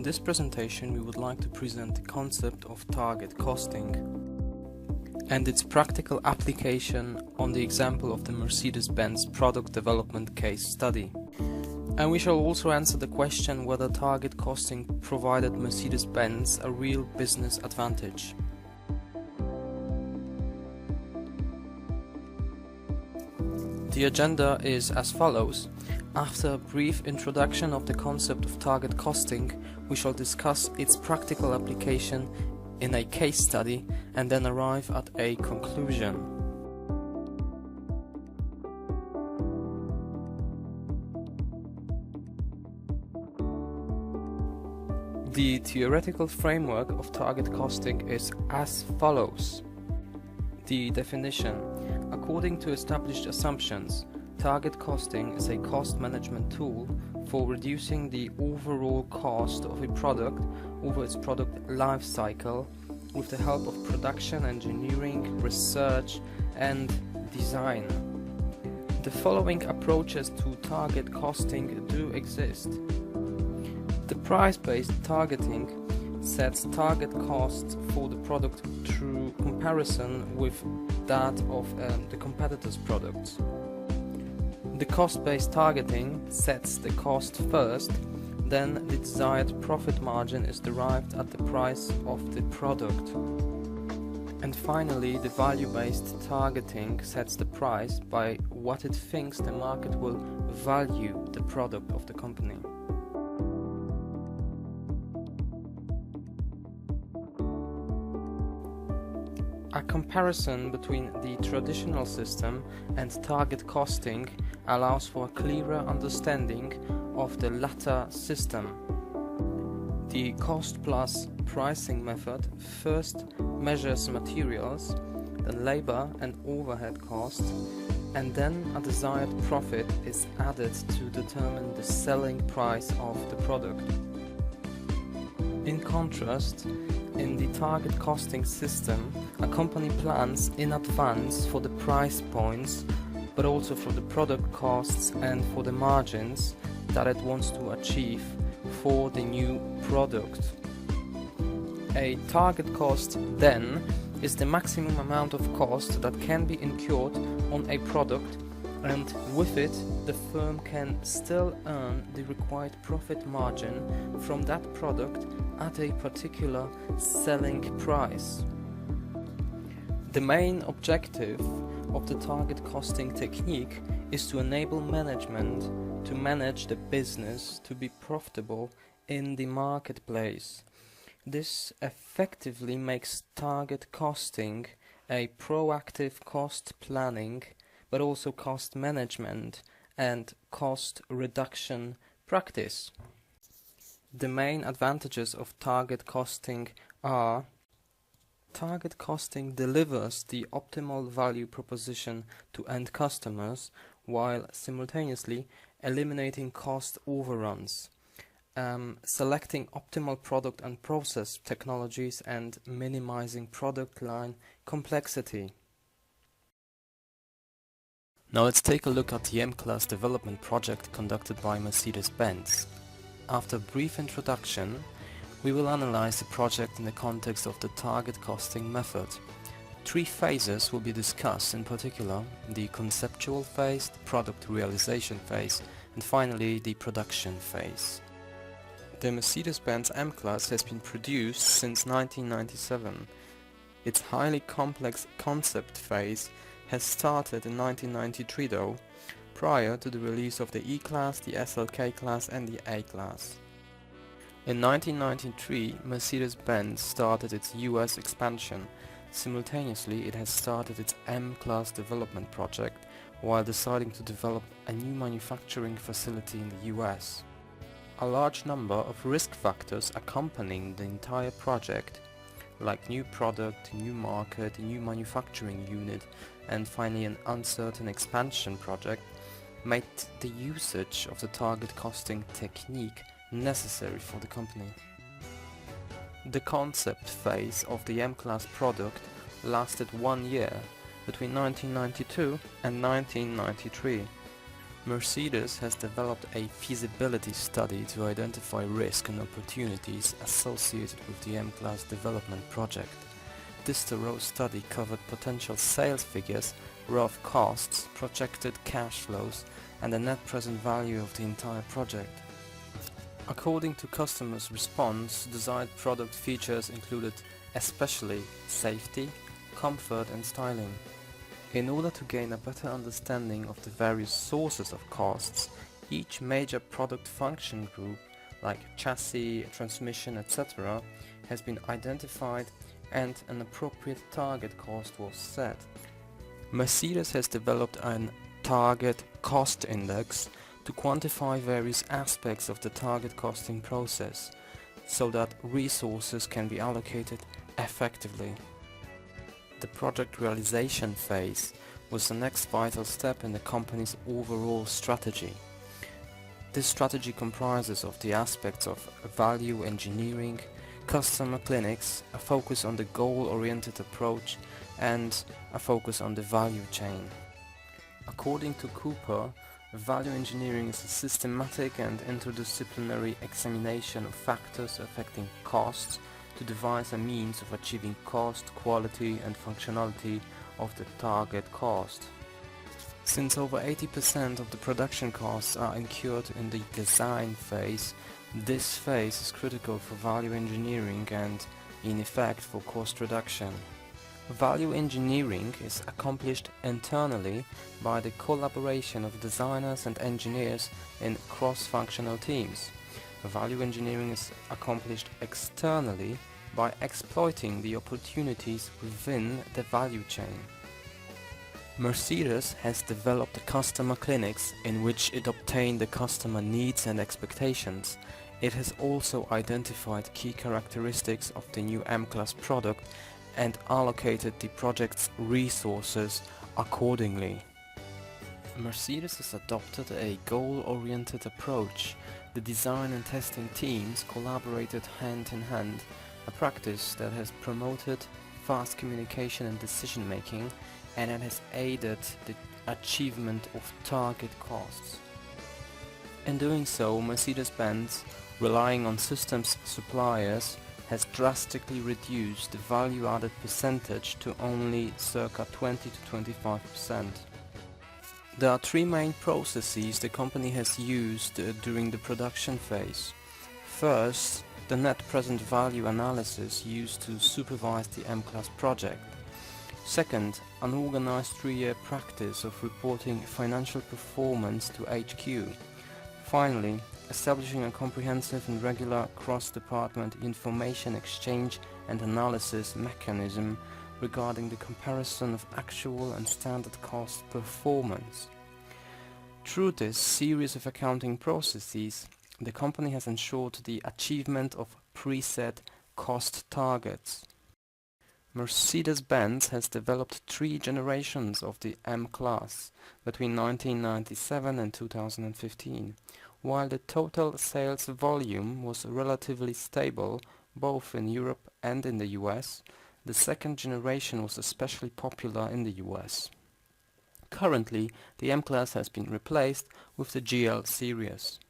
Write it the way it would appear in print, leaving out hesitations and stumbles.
In this presentation, we would like to present the concept of target costing and its practical application on the example of the Mercedes-Benz product development case study. And we shall also answer the question whether target costing provided Mercedes-Benz a real business advantage. The agenda is as follows. After a brief introduction of the concept of target costing, we shall discuss its practical application in a case study and then arrive at a conclusion. The theoretical framework of target costing is as follows. The definition. According to established assumptions, target costing is a cost management tool for reducing the overall cost of a product over its product life cycle with the help of production, engineering, research, and design. The following approaches to target costing do exist. The price-based targeting sets target costs for the product through comparison with that of the competitor's products. The cost-based targeting sets the cost first, then the desired profit margin is derived at the price of the product. And finally, the value-based targeting sets the price by what it thinks the market will value the product of the company. A comparison between the traditional system and target costing allows for a clearer understanding of the latter system. The cost plus pricing method first measures materials, then labor and overhead costs, and then a desired profit is added to determine the selling price of the product. In contrast, in the target costing system, a company plans in advance for the price points, but also for the product costs and for the margins that it wants to achieve for the new product. A target cost, then, is the maximum amount of cost that can be incurred on a product, and with it, the firm can still earn the required profit margin from that product at a particular selling price. The main objective of the target costing technique is to enable management to manage the business to be profitable in the marketplace. This effectively makes target costing a proactive cost planning, but also cost management and cost reduction practice. The main advantages of target costing are: target costing delivers the optimal value proposition to end customers while simultaneously eliminating cost overruns, selecting optimal product and process technologies, and minimizing product line complexity. Now let's take a look at the M-Class development project conducted by Mercedes-Benz. After a brief introduction, we will analyze the project in the context of the target costing method. 3 phases will be discussed, in particular the conceptual phase, the product realization phase, and finally the production phase. The Mercedes-Benz M-Class has been produced since 1997. Its highly complex concept phase has started in 1993 though, prior to the release of the E-Class, the SLK Class and the A-Class. In 1993, Mercedes-Benz started its US expansion. Simultaneously, it has started its M-Class development project while deciding to develop a new manufacturing facility in the US. A large number of risk factors accompanying the entire project, like new product, new market, a new manufacturing unit, and finally an uncertain expansion project, made the usage of the target costing technique necessary for the company. The concept phase of the M-Class product lasted 1 year, between 1992 and 1993. Mercedes has developed a feasibility study to identify risk and opportunities associated with the M-Class development project. This thorough study covered potential sales figures, rough costs, projected cash flows, and the net present value of the entire project. According to customers' response, desired product features included especially safety, comfort and styling. In order to gain a better understanding of the various sources of costs, each major product function group, like chassis, transmission, etc., has been identified and an appropriate target cost was set. Mercedes has developed an target cost index to quantify various aspects of the target costing process, so that resources can be allocated effectively. The project realization phase was the next vital step in the company's overall strategy. This strategy comprises of the aspects of value engineering, customer clinics, a focus on the goal-oriented approach, and a focus on the value chain. According to Cooper, value engineering is a systematic and interdisciplinary examination of factors affecting costs to devise a means of achieving cost, quality and functionality of the target cost. Since over 80% of the production costs are incurred in the design phase, this phase is critical for value engineering and, in effect, for cost reduction. Value engineering is accomplished internally by the collaboration of designers and engineers in cross-functional teams. Value engineering is accomplished externally by exploiting the opportunities within the value chain. Mercedes has developed customer clinics in which it obtained the customer needs and expectations. It has also identified key characteristics of the new M-Class product and allocated the project's resources accordingly. Mercedes has adopted a goal-oriented approach. The design and testing teams collaborated hand in hand, a practice that has promoted fast communication and decision-making, and it has aided the achievement of target costs. In doing so, Mercedes-Benz, relying on systems suppliers, has drastically reduced the value-added percentage to only circa 20 to 25%. There are three main processes the company has used during the production phase. First, the net present value analysis used to supervise the M-Class project. Second, an organized 3-year practice of reporting financial performance to HQ. Finally, establishing a comprehensive and regular cross-department information exchange and analysis mechanism regarding the comparison of actual and standard cost performance. Through this series of accounting processes, the company has ensured the achievement of preset cost targets. Mercedes-Benz has developed 3 generations of the M-Class between 1997 and 2015. While the total sales volume was relatively stable both in Europe and in the US, the second generation was especially popular in the US. Currently, the M-Class has been replaced with the GL series.